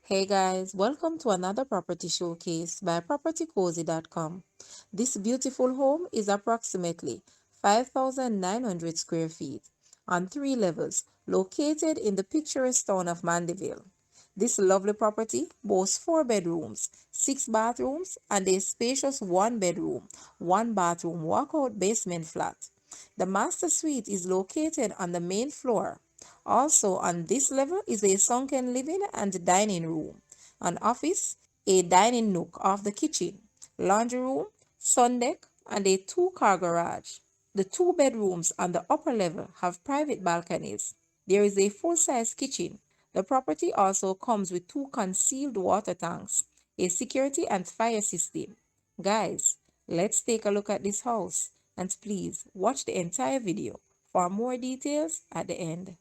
Hey guys, welcome to another property showcase by propertycozy.com. This beautiful home is approximately 5,900 square feet on 3 levels, located in the picturesque town of Mandeville. This lovely property boasts 4 bedrooms, 6 bathrooms, and a spacious 1 bedroom, 1 bathroom walkout basement flat. The master suite is located on the main floor. Also on this level is a sunken living and dining room, an office, a dining nook off the kitchen, laundry room, sun deck, and a two-car garage. The 2 bedrooms on the upper level have private balconies. There is a full-size kitchen. The property also comes with 2 concealed water tanks, a security and fire system. Guys, let's take a look at this house and please watch the entire video for more details at the end.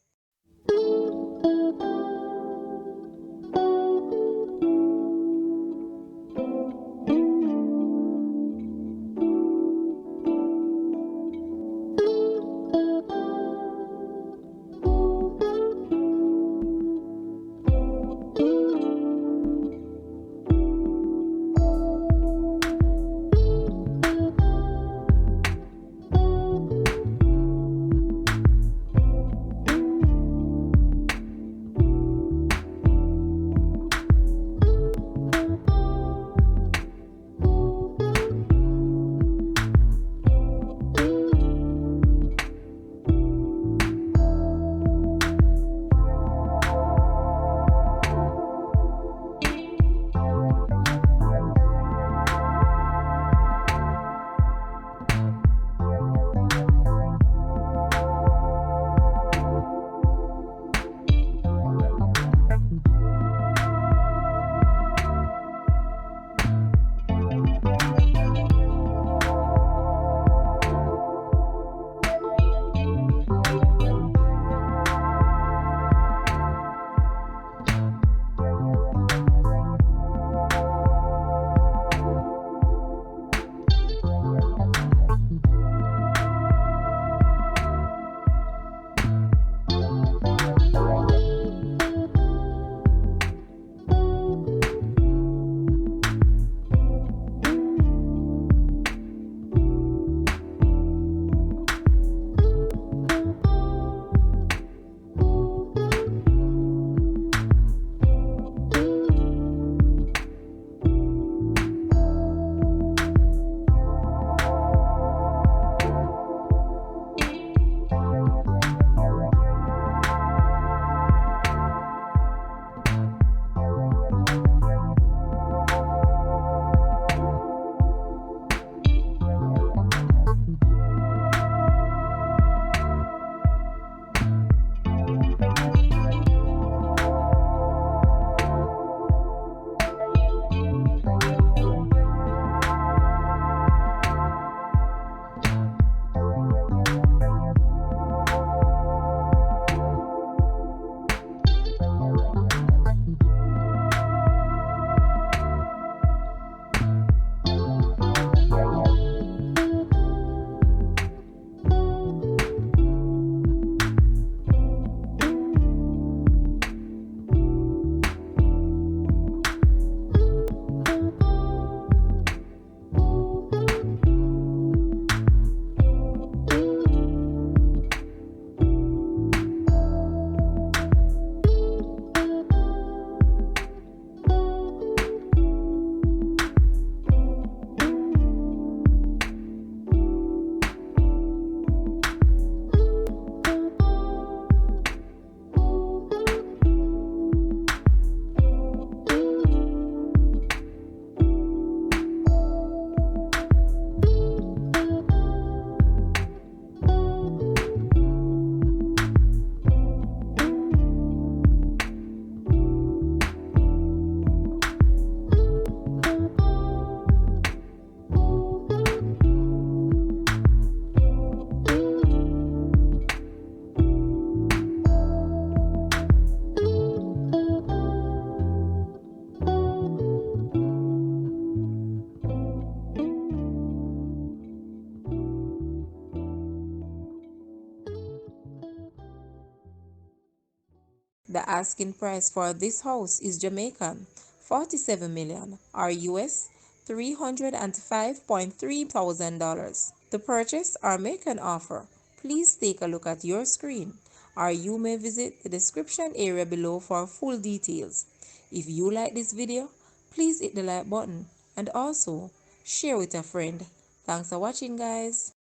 asking price for this house is Jamaican 47 million or US $305.3 thousand. To purchase or make an offer, please take a look at your screen or you may visit the description area below for full details. If you like this video, please hit the like button and also share with a friend. Thanks for watching, guys.